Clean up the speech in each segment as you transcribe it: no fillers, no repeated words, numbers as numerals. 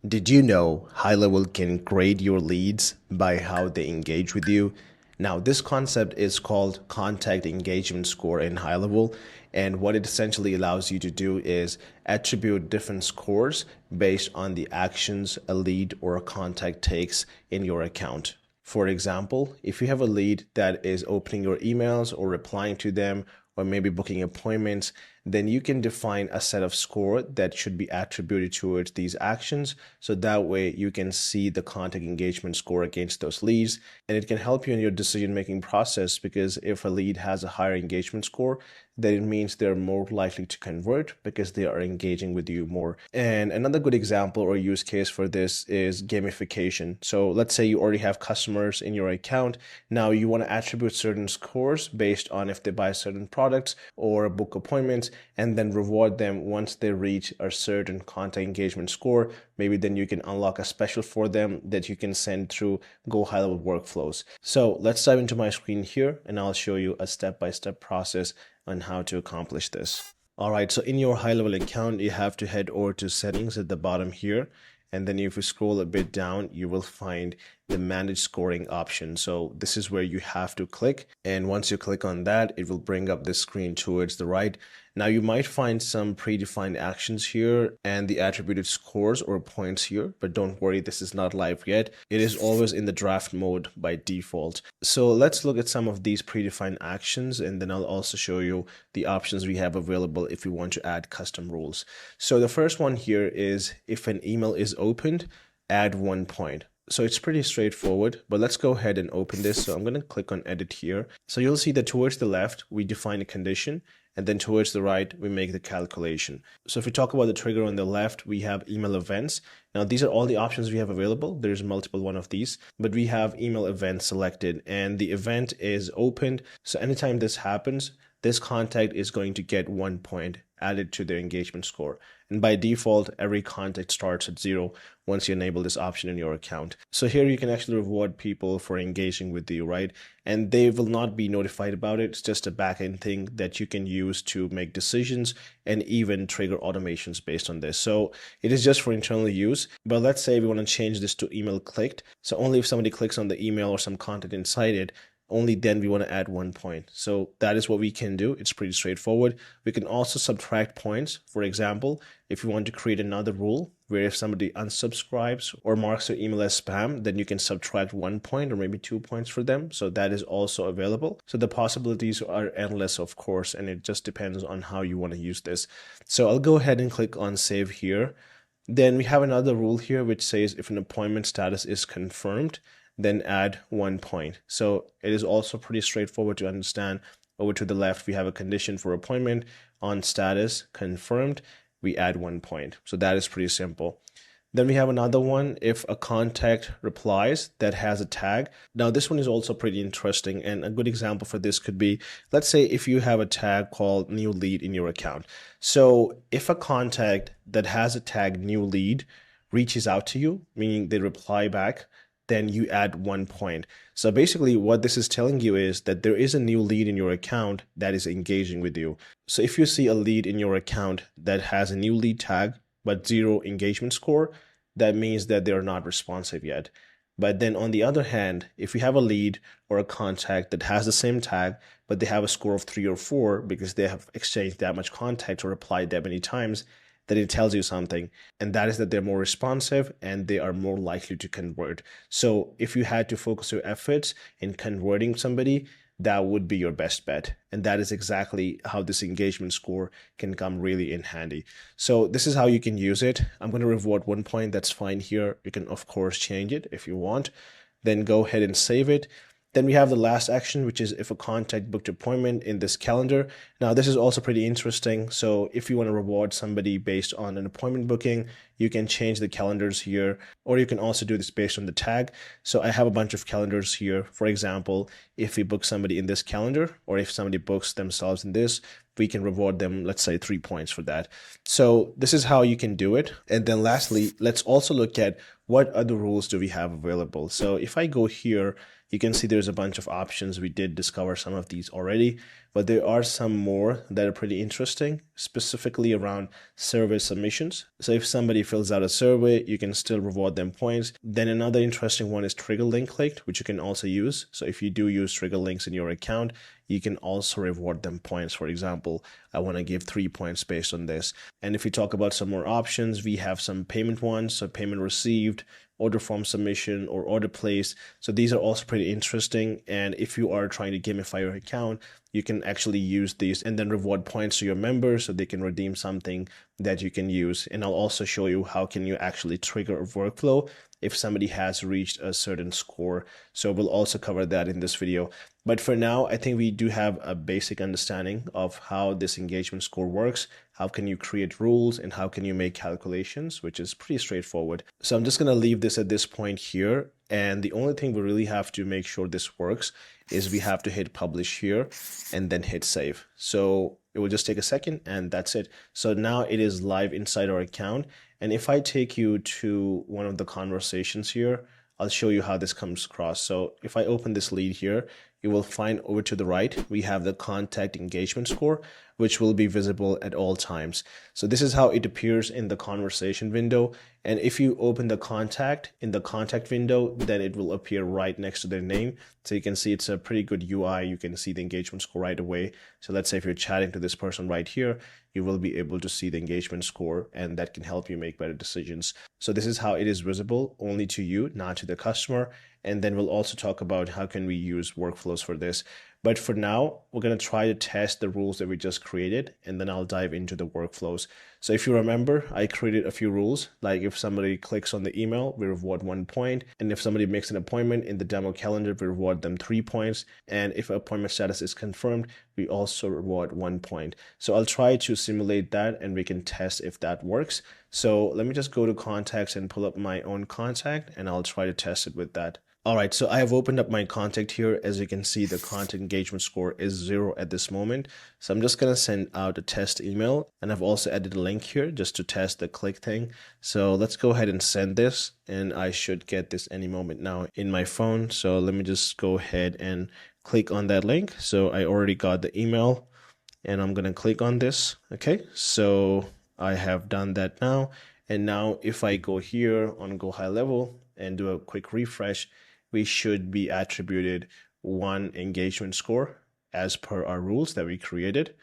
Did you know HighLevel can grade your leads by how they engage with you? Now, this concept is called contact engagement score in HighLevel, and what it essentially allows you to do is attribute different scores based on the actions a lead or a contact takes in your account. For example, if you have a lead that is opening your emails or replying to them or maybe booking appointments, then you can define a set of score that should be attributed towards these actions. So that way you can see the contact engagement score against those leads, and it can help you in your decision-making process because if a lead has a higher engagement score, then it means they're more likely to convert because they are engaging with you more. And another good example or use case for this is gamification. So let's say you already have customers in your account. Now you want to attribute certain scores based on if they buy certain products or book appointments, and then reward them once they reach a certain contact engagement score. Maybe then you can unlock a special for them that you can send through Go High Level workflows. So let's dive into my screen here and I'll show you a step-by-step process on how to accomplish this. All right, so in your HighLevel account, you have to head over to settings at the bottom here. And then if you scroll a bit down, you will find the manage scoring option. So this is where you have to click. And once you click on that, it will bring up this screen towards the right. Now you might find some predefined actions here and the attributed scores or points here, but don't worry, this is not live yet. It is always in the draft mode by default. So let's look at some of these predefined actions, and then I'll also show you the options we have available if we want to add custom rules. So the first one here is if an email is opened, add 1 point. So it's pretty straightforward, but let's go ahead and open this. So I'm going to click on edit here. So you'll see that towards the left, we define a condition, and then towards the right, we make the calculation. So if we talk about the trigger on the left, we have email events. Now, these are all the options we have available. There's multiple one of these, but we have email event selected and the event is opened. So anytime this happens, this contact is going to get 1 point added to their engagement score. And by default, every contact starts at 0 once you enable this option in your account. So here you can actually reward people for engaging with you, right? And they will not be notified about it. It's just a backend thing that you can use to make decisions and even trigger automations based on this. So it is just for internal use. But let's say we want to change this to email clicked. So only if somebody clicks on the email or some content inside it, only then we want to add 1 point. So that is what we can do. It's pretty straightforward. We can also subtract points. For example, if you want to create another rule where if somebody unsubscribes or marks their email as spam, then you can subtract 1 point or maybe 2 points for them. So that is also available. So the possibilities are endless, of course, and it just depends on how you want to use this. So I'll go ahead and click on save here. Then we have another rule here which says if an appointment status is confirmed, then add 1 point. So it is also pretty straightforward to understand. Over to the left, we have a condition for appointment on status confirmed. We add 1 point. So that is pretty simple. Then we have another one, if a contact replies that has a tag. Now this one is also pretty interesting, and a good example for this could be, let's say if you have a tag called new lead in your account. So if a contact that has a tag new lead reaches out to you, meaning they reply back, then you add 1 point. So basically what this is telling you is that there is a new lead in your account that is engaging with you. So if you see a lead in your account that has a new lead tag, but 0 engagement score, that means that they're not responsive yet. But then on the other hand, if you have a lead or a contact that has the same tag, but they have a score of 3 or 4 because they have exchanged that much contact or replied that many times, that it tells you something, and that is that they're more responsive and they are more likely to convert. So if you had to focus your efforts in converting somebody, that would be your best bet. And that is exactly how this engagement score can come really in handy. So this is how you can use it. I'm going to reward 1 point. That's fine here. You can, of course, change it if you want. Then go ahead and save it. Then we have the last action, which is if a contact booked appointment in this calendar. Now, this is also pretty interesting. So if you want to reward somebody based on an appointment booking, you can change the calendars here, or you can also do this based on the tag. So I have a bunch of calendars here. For example, if we book somebody in this calendar, or if somebody books themselves in this, we can reward them, let's say 3 points for that. So this is how you can do it. And then lastly, let's also look at what other rules do we have available. So if I go here, you can see there's a bunch of options. We did discover some of these already, but there are some more that are pretty interesting, specifically around survey submissions. So if somebody fills out a survey, you can still reward them points. Then another interesting one is trigger link clicked, which you can also use. So if you do use trigger links in your account, you can also reward them points. For example, I want to give 3 points based on this. And if we talk about some more options, we have some payment ones, so payment received, order form submission, or order placed. So these are also pretty interesting. And if you are trying to gamify your account, you can actually use these and then reward points to your members so they can redeem something that you can use. And I'll also show you how can you actually trigger a workflow if somebody has reached a certain score. So we'll also cover that in this video. But for now, I think we do have a basic understanding of how this engagement score works. How can you create rules and how can you make calculations, which is pretty straightforward. So I'm just going to leave this at this point here. And the only thing we really have to make sure this works is we have to hit publish here and then hit save. So it will just take a second and that's it. So now it is live inside our account. And if I take you to one of the conversations here, I'll show you how this comes across. So if I open this lead here, you will find over to the right, we have the contact engagement score, which will be visible at all times. So this is how it appears in the conversation window. And if you open the contact in the contact window, then it will appear right next to their name. So you can see it's a pretty good UI. You can see the engagement score right away. So let's say if you're chatting to this person right here, you will be able to see the engagement score and that can help you make better decisions. So this is how it is visible only to you, not to the customer. And then we'll also talk about how can we use workflows for this. But for now, we're going to try to test the rules that we just created, and then I'll dive into the workflows. So if you remember, I created a few rules, like if somebody clicks on the email, we reward 1 point. And if somebody makes an appointment in the demo calendar, we reward them 3 points. And if appointment status is confirmed, we also reward 1 point. So I'll try to simulate that and we can test if that works. So let me just go to contacts and pull up my own contact and I'll try to test it with that. All right, so I have opened up my contact here. As you can see, the contact engagement score is 0 at this moment. So I'm just going to send out a test email, and I've also added a link here just to test the click thing. So let's go ahead and send this, and I should get this any moment now in my phone. So let me just go ahead and click on that link. So I already got the email, and I'm going to click on this. Okay, so I have done that now. And now if I go here on Go High Level and do a quick refresh, we should be attributed 1 engagement score as per our rules that we created.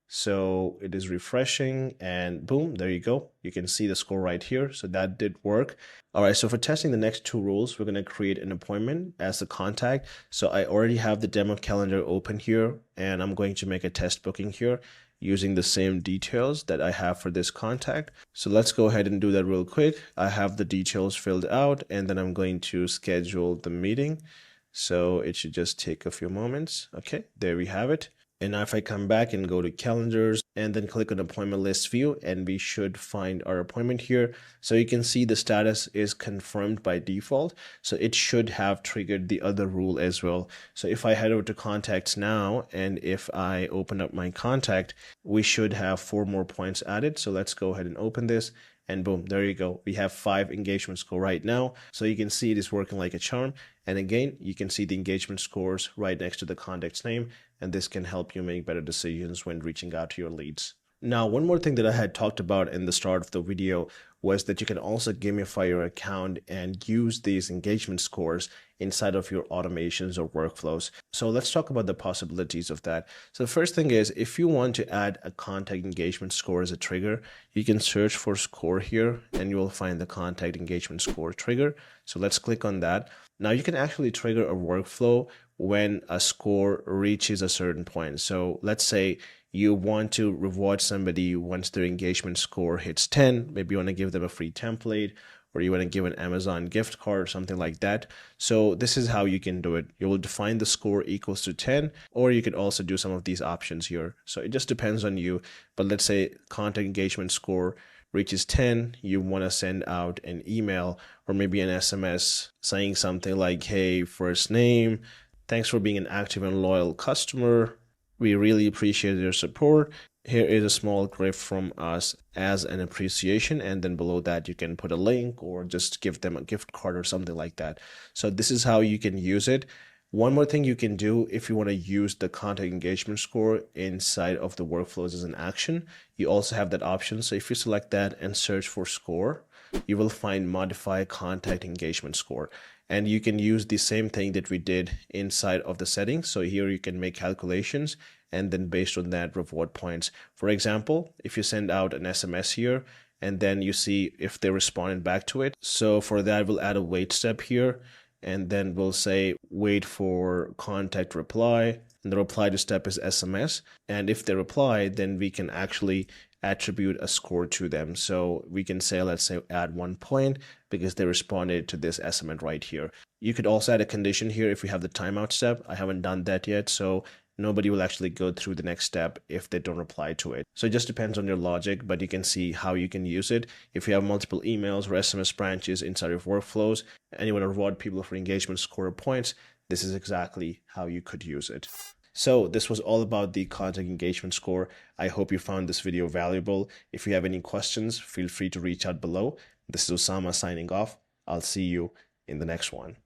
So it is refreshing and boom, there you go. You can see the score right here. So that did work. All right, so for testing the next 2 rules, we're going to create an appointment as the contact. So I already have the demo calendar open here and I'm going to make a test booking here using the same details that I have for this contact. So let's go ahead and do that real quick. I have the details filled out and then I'm going to schedule the meeting. So it should just take a few moments. Okay, there we have it. And now if I come back and go to calendars and then click on appointment list view, and we should find our appointment here. So you can see the status is confirmed by default. So it should have triggered the other rule as well. So if I head over to contacts now, and if I open up my contact, we should have 4 more points added. So let's go ahead and open this. And boom, there you go. We have 5 engagement score right now. So you can see it is working like a charm. And again, you can see the engagement scores right next to the contact's name. And this can help you make better decisions when reaching out to your leads. Now, one more thing that I had talked about in the start of the video was that you can also gamify your account and use these engagement scores inside of your automations or workflows. So let's talk about the possibilities of that. So the first thing is, if you want to add a contact engagement score as a trigger, you can search for score here and you will find the contact engagement score trigger. So let's click on that. Now you can actually trigger a workflow when a score reaches a certain point. So let's say you want to reward somebody once their engagement score hits 10. Maybe you want to give them a free template, or you want to give an Amazon gift card or something like that. So this is how you can do it. You will define the score equals to 10, or you could also do some of these options here. So it just depends on you. But let's say contact engagement score reaches 10, you want to send out an email or maybe an SMS saying something like, hey, first name, thanks for being an active and loyal customer. We really appreciate your support. Here is a small gift from us as an appreciation. And then below that, you can put a link or just give them a gift card or something like that. So this is how you can use it. One more thing you can do if you want to use the contact engagement score inside of the workflows as an action, you also have that option. So if you select that and search for score, you will find modify contact engagement score. And you can use the same thing that we did inside of the settings. So here you can make calculations and then based on that reward points. For example, if you send out an SMS here and then you see if they responded back to it. So for that, we'll add a wait step here. And then we'll say wait for contact reply, and the reply to step is SMS. And if they reply, then we can actually attribute a score to them. So we can say, let's say add 1 point because they responded to this SMS right here. You could also add a condition here if we have the timeout step. I haven't done that yet, so nobody will actually go through the next step if they don't reply to it. So it just depends on your logic, but you can see how you can use it. If you have multiple emails or SMS branches inside of workflows and you want to reward people for engagement score points, this is exactly how you could use it. So this was all about the contact engagement score. I hope you found this video valuable. If you have any questions, feel free to reach out below. This is Osama signing off. I'll see you in the next one.